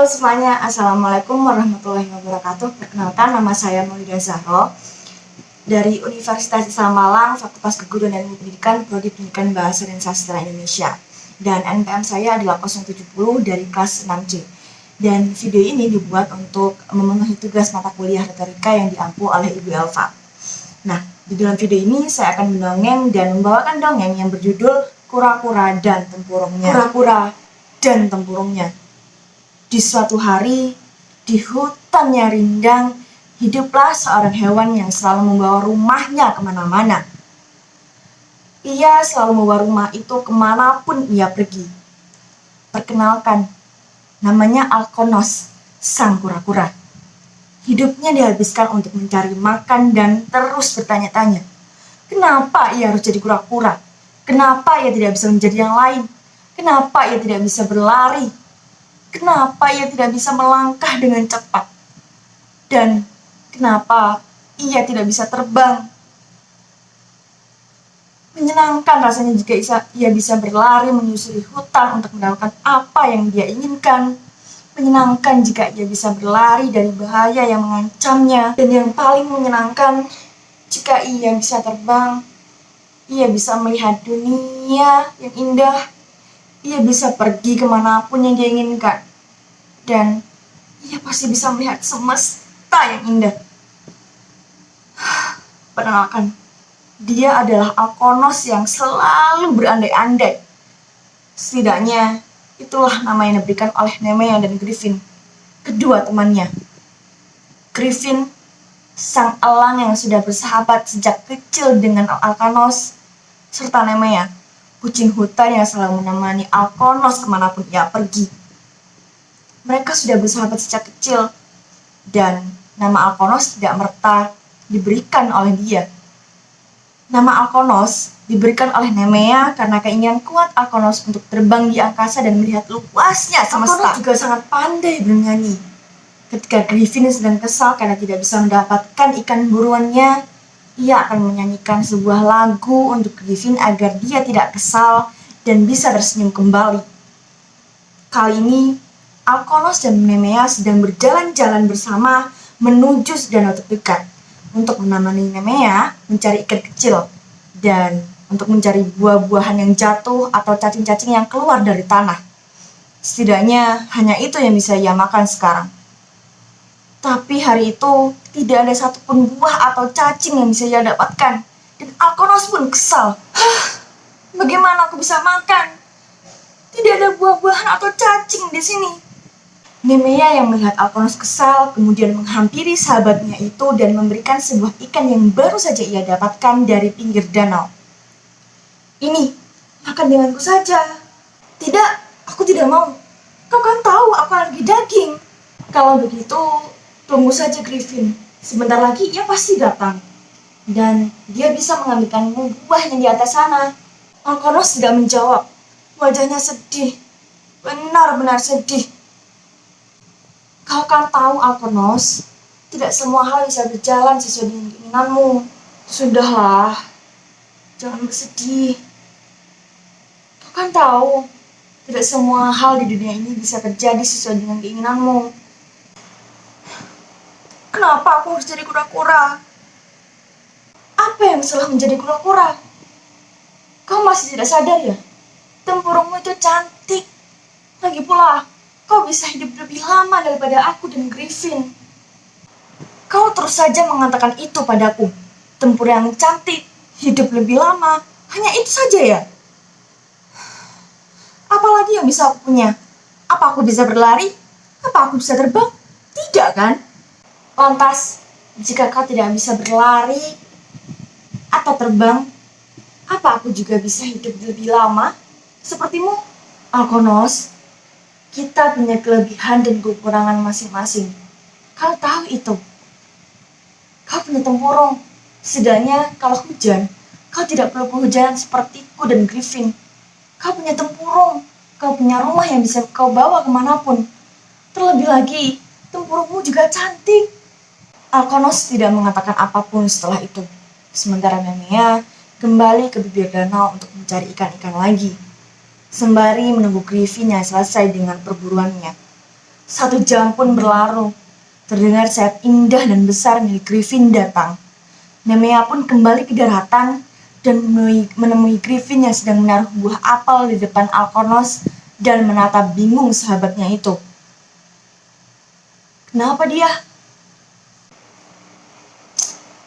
Halo semuanya, Assalamualaikum warahmatullahi wabarakatuh. Perkenalkan, nama saya Maulida Zahro dari Universitas Islam Malang, Fakultas Keguruan dan Pendidikan, Prodi Pendidikan Bahasa dan Sastra Indonesia. Dan NPM saya adalah 070 dari kelas 6C. Dan video ini dibuat untuk memenuhi tugas mata kuliah retorika yang diampu oleh Ibu Elva. Nah, di dalam video ini saya akan mendongeng dan membawakan dongeng yang berjudul Kura-kura dan Tempurungnya. Kura-kura dan Tempurungnya. Di suatu hari, di hutannya rindang, hiduplah seorang hewan yang selalu membawa rumahnya kemana-mana. Ia selalu membawa rumah itu kemanapun ia pergi. Perkenalkan, namanya Alkonos, sang kura-kura. Hidupnya dihabiskan untuk mencari makan dan terus bertanya-tanya. Kenapa ia harus jadi kura-kura? Kenapa ia tidak bisa menjadi yang lain? Kenapa ia tidak bisa berlari? Kenapa ia tidak bisa melangkah dengan cepat? Dan kenapa ia tidak bisa terbang? Menyenangkan rasanya jika ia bisa berlari menyusuri hutan untuk mendapatkan apa yang dia inginkan. Menyenangkan jika ia bisa berlari dari bahaya yang mengancamnya. Dan yang paling menyenangkan, jika ia bisa terbang, ia bisa melihat dunia yang indah. Ia bisa pergi kemanapun yang dia inginkan. Dan ia pasti bisa melihat semesta yang indah. Perkenalkan, dia adalah Alkonos yang selalu berandai-andai. Setidaknya, itulah nama yang diberikan oleh Nemea dan Griffin, kedua temannya. Griffin, sang elang yang sudah bersahabat sejak kecil dengan Alkonos, serta Nemea, kucing hutan yang selalu menemani Alkonos kemanapun ia pergi. Mereka sudah bersahabat sejak kecil, dan nama Alkonos tidak merta diberikan oleh dia. Nama Alkonos diberikan oleh Nemea karena keinginan kuat Alkonos untuk terbang di angkasa dan melihat luasnya semesta. Alkonos juga sangat pandai bernyanyi. Ketika Griffin sedang kesal karena tidak bisa mendapatkan ikan buruannya, ia akan menyanyikan sebuah lagu untuk Griffin agar dia tidak kesal dan bisa tersenyum kembali. Kali ini, Alkonos dan Nemea sedang berjalan-jalan bersama menuju danau terdekat untuk menemani Nemea mencari ikan kecil dan untuk mencari buah-buahan yang jatuh atau cacing-cacing yang keluar dari tanah. Setidaknya hanya itu yang bisa ia makan sekarang. Tapi hari itu tidak ada satupun buah atau cacing yang bisa ia dapatkan, dan Alkonos pun kesal. Bagaimana aku bisa makan? Tidak ada buah-buahan atau cacing di sini. Nemea yang melihat Alkonos kesal kemudian menghampiri sahabatnya itu dan memberikan sebuah ikan yang baru saja ia dapatkan dari pinggir danau. Ini, makan denganku saja. Tidak, aku tidak mau. Kau kan tahu aku alergi daging. Kalau begitu, tunggu saja Griffin. Sebentar lagi ia pasti datang. Dan dia bisa mengambilkanmu buah yang di atas sana. Alkonos tidak menjawab. Wajahnya sedih. Benar-benar sedih. Kau kan tahu Alkonos, tidak semua hal bisa berjalan sesuai dengan keinginanmu. Sudahlah, jangan bersedih. Kau kan tahu, tidak semua hal di dunia ini bisa terjadi sesuai dengan keinginanmu. Kenapa aku harus jadi kura-kura? Apa yang salah menjadi kura-kura? Kau masih tidak sadar ya? Tempurungmu itu cantik. Lagi pula, kau bisa hidup lebih lama daripada aku dan Griffin. Kau terus saja mengatakan itu padaku. Tempur yang cantik, hidup lebih lama, hanya itu saja ya? Apalagi yang bisa aku punya? Apa aku bisa berlari? Apa aku bisa terbang? Tidak kan? Lantas, jika kau tidak bisa berlari atau terbang, apa aku juga bisa hidup lebih lama? Sepertimu, Alkonos. Kita punya kelebihan dan kekurangan masing-masing. Kau tahu itu. Kau punya tempurung. Setidaknya kalau hujan, kau tidak perlu kehujanan sepertiku dan Griffin. Kau punya tempurung. Kau punya rumah yang bisa kau bawa kemanapun. Terlebih lagi, tempurungmu juga cantik. Alkonos tidak mengatakan apapun setelah itu. Sementara Nemea kembali ke bibir danau untuk mencari ikan-ikan lagi, sembari menunggu Griffin yang selesai dengan perburuannya. 1 jam pun berlalu. Terdengar sayap indah dan besar milik Griffin datang. Nemea pun kembali ke daratan dan menemui Griffin yang sedang menaruh buah apel di depan Alkonos dan menatap bingung sahabatnya itu. Kenapa dia?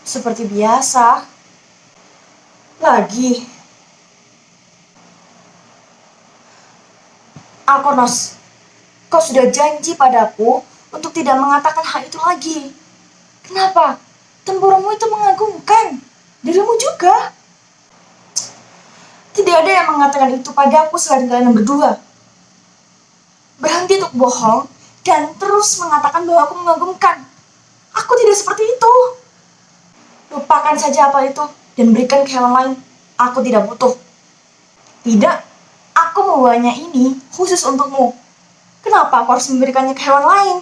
Seperti biasa. Lagi. Alkonos, kau sudah janji padaku untuk tidak mengatakan hal itu lagi. Kenapa? Tempurungmu itu mengagumkan. Dirimu juga. Tidak ada yang mengatakan itu padaku selain kalian berdua. Berhenti untuk bohong dan terus mengatakan bahwa aku mengagumkan. Aku tidak seperti itu. Lupakan saja apa itu dan berikan ke hewan lain. Aku tidak butuh. Tidak, aku membawanya ini khusus untukmu. Kenapa aku harus memberikannya ke hewan lain?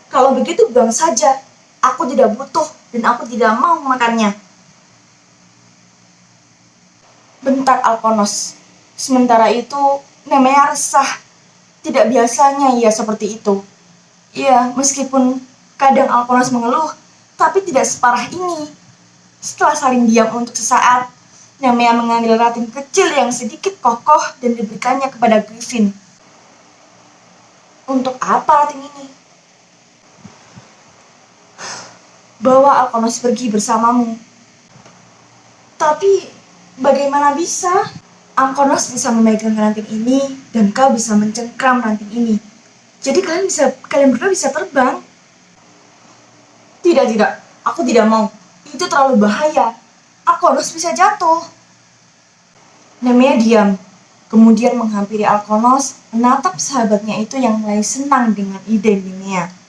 Kalau begitu buang saja. Aku tidak butuh dan aku tidak mau makannya. Bentak Alkonos. Sementara itu, Nemea resah. Tidak biasanya ia seperti itu. Iya, meskipun kadang Alkonos mengeluh, tapi tidak separah ini. Setelah saling diam untuk sesaat, Nemea mengambil ranting kecil yang sedikit kokoh dan diberikannya kepada Griffin. Untuk apa ranting ini? Bawa Alkonos pergi bersamamu. Tapi bagaimana bisa? Alkonos bisa memegang ranting ini dan kau bisa mencengkram ranting ini. Jadi kalian berdua bisa terbang. Tidak, aku tidak mau. Itu terlalu bahaya. Alkonos bisa jatuh. Nemea diam, kemudian menghampiri Alkonos, menatap sahabatnya itu yang mulai senang dengan ide Nemea.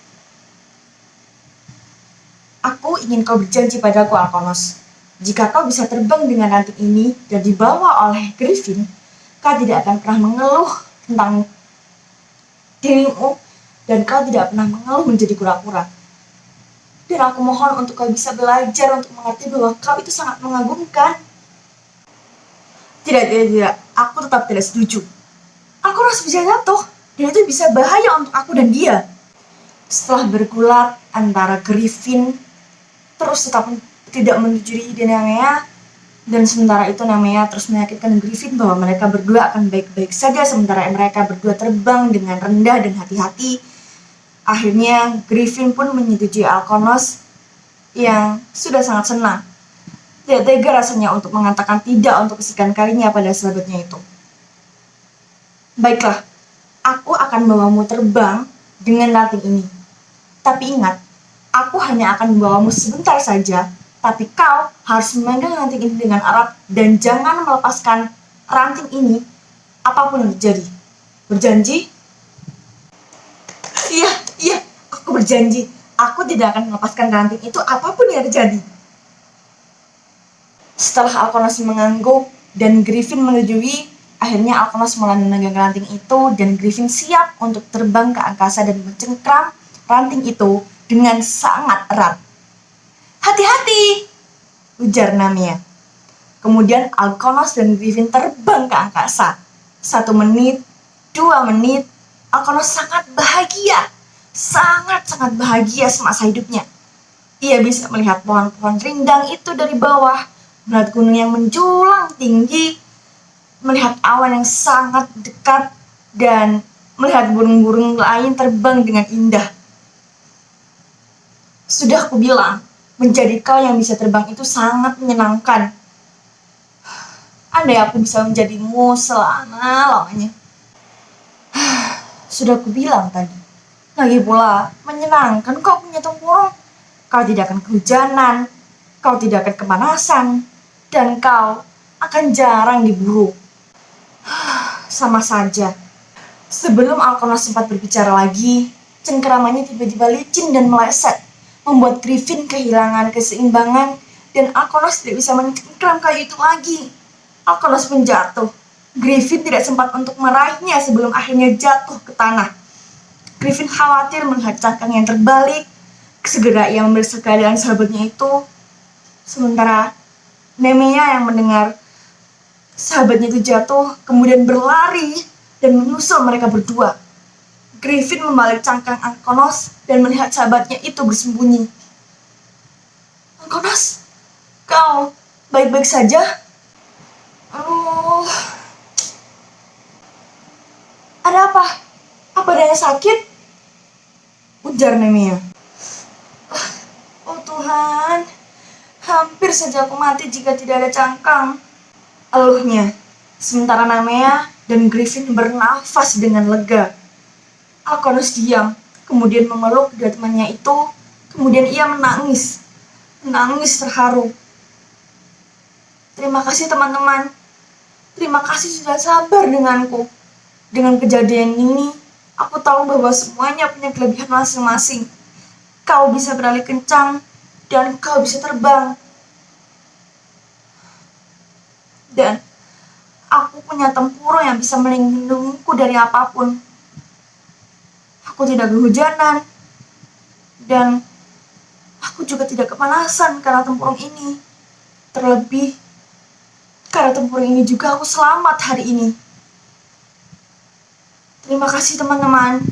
Aku ingin kau berjanji padaku, Alkonos. Jika kau bisa terbang dengan ranting ini dan dibawa oleh Griffin, kau tidak akan pernah mengeluh tentang dirimu dan kau tidak pernah mengeluh menjadi kura-kura. Dan aku mohon untuk kau bisa belajar untuk mengerti bahwa kau itu sangat mengagumkan. Tidak. Aku tetap tidak setuju. Aku harus bisa jatuh, dan itu bisa bahaya untuk aku dan dia. Setelah bergulat antara Griffin, terus tetap tidak menyetujui ide Nemea, dan sementara itu Nemea terus meyakinkan Griffin bahwa mereka berdua akan baik-baik saja sementara mereka berdua terbang dengan rendah dan hati-hati. Akhirnya Griffin pun menyetujui Alkonos yang sudah sangat senang. Tidak tega rasanya untuk mengatakan tidak untuk kesekian kalinya pada sahabatnya itu. Baiklah, aku akan membawamu terbang dengan ranting ini. Tapi ingat, aku hanya akan membawamu sebentar saja, tapi kau harus memegang ranting ini dengan erat dan jangan melepaskan ranting ini apapun yang terjadi. Berjanji? Iya, aku berjanji. Aku tidak akan melepaskan ranting itu apapun yang terjadi. Setelah Alkonos mengangguk dan Griffin menyetujui, akhirnya Alkonos mulai memegang ranting itu dan Griffin siap untuk terbang ke angkasa dan mencengkram ranting itu dengan sangat erat. Hati-hati, ujar Nemea. Kemudian Alkonos dan Griffin terbang ke angkasa. 1 menit, 2 menit, Alkonos sangat bahagia. Sangat-sangat bahagia semasa hidupnya. Ia bisa melihat pohon-pohon rindang itu dari bawah, melihat gunung yang menjulang tinggi, melihat awan yang sangat dekat, dan melihat burung-burung lain terbang dengan indah. Sudah aku bilang, menjadi kau yang bisa terbang itu sangat menyenangkan. Andai aku bisa menjadimu selama-lamanya. Sudah aku bilang tadi. Lagi pula, menyenangkan kau punya tempurung. Kau tidak akan kehujanan, kau tidak akan kepanasan, dan kau akan jarang diburu. Sama saja. Sebelum Alkonos sempat berbicara lagi, cengkeramannya tiba-tiba licin dan meleset, membuat Griffin kehilangan keseimbangan, dan Alkonos tidak bisa mencengkeram kayu itu lagi. Alkonos pun jatuh. Griffin tidak sempat untuk meraihnya sebelum akhirnya jatuh ke tanah. Griffin khawatir melihat cangkang yang terbalik. Segera ia memeriksa keadaan sahabatnya itu. Sementara Nemea yang mendengar sahabatnya itu jatuh, kemudian berlari dan menyusul mereka berdua. Griffin membalik cangkang Alkonos dan melihat sahabatnya itu bersembunyi. Alkonos, kau baik-baik saja? Aduh, ada apa? Apa ada yang sakit? Ujar Nemea. Oh Tuhan, hampir saja aku mati jika tidak ada cangkang. Eluhnya. Sementara Nemea dan Griffin bernafas dengan lega. Alkonos diam, kemudian memeluk kedua temannya itu, kemudian ia menangis terharu. Terima kasih teman-teman, terima kasih sudah sabar denganku. Dengan kejadian ini, aku tahu bahwa semuanya punya kelebihan masing-masing. Kau bisa berlari kencang, dan kau bisa terbang. Dan aku punya tempurung yang bisa melindungiku dari apapun. Aku tidak kehujanan, dan aku juga tidak kepanasan karena tempurung ini. Terlebih, karena tempurung ini juga aku selamat hari ini. Terima kasih teman-teman.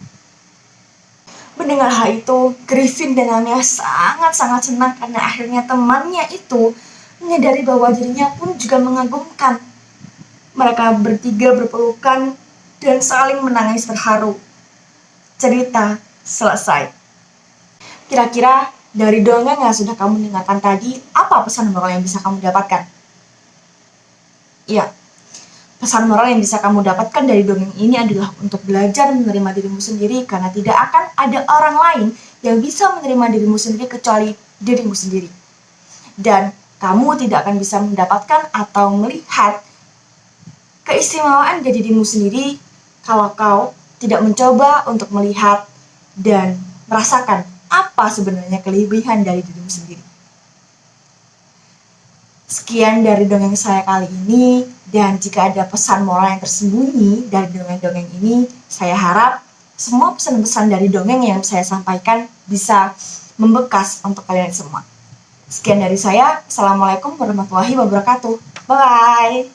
Mendengar hal itu, Griffin dan Anya sangat-sangat senang karena akhirnya temannya itu menyadari bahwa dirinya pun juga mengagumkan. Mereka bertiga berpelukan dan saling menangis terharu. Cerita selesai. Kira-kira dari dongeng yang sudah kamu dengarkan tadi, apa pesan moral yang bisa kamu dapatkan? Iya, pesan moral yang bisa kamu dapatkan dari dongeng ini adalah untuk belajar menerima dirimu sendiri karena tidak akan ada orang lain yang bisa menerima dirimu sendiri kecuali dirimu sendiri. Dan kamu tidak akan bisa mendapatkan atau melihat keistimewaan dari dirimu sendiri kalau kau tidak mencoba untuk melihat dan merasakan apa sebenarnya kelebihan dari dirimu sendiri. Sekian dari dongeng saya kali ini, dan jika ada pesan moral yang tersembunyi dari dongeng-dongeng ini, saya harap semua pesan-pesan dari dongeng yang saya sampaikan bisa membekas untuk kalian semua. Sekian dari saya, Assalamualaikum warahmatullahi wabarakatuh. Bye!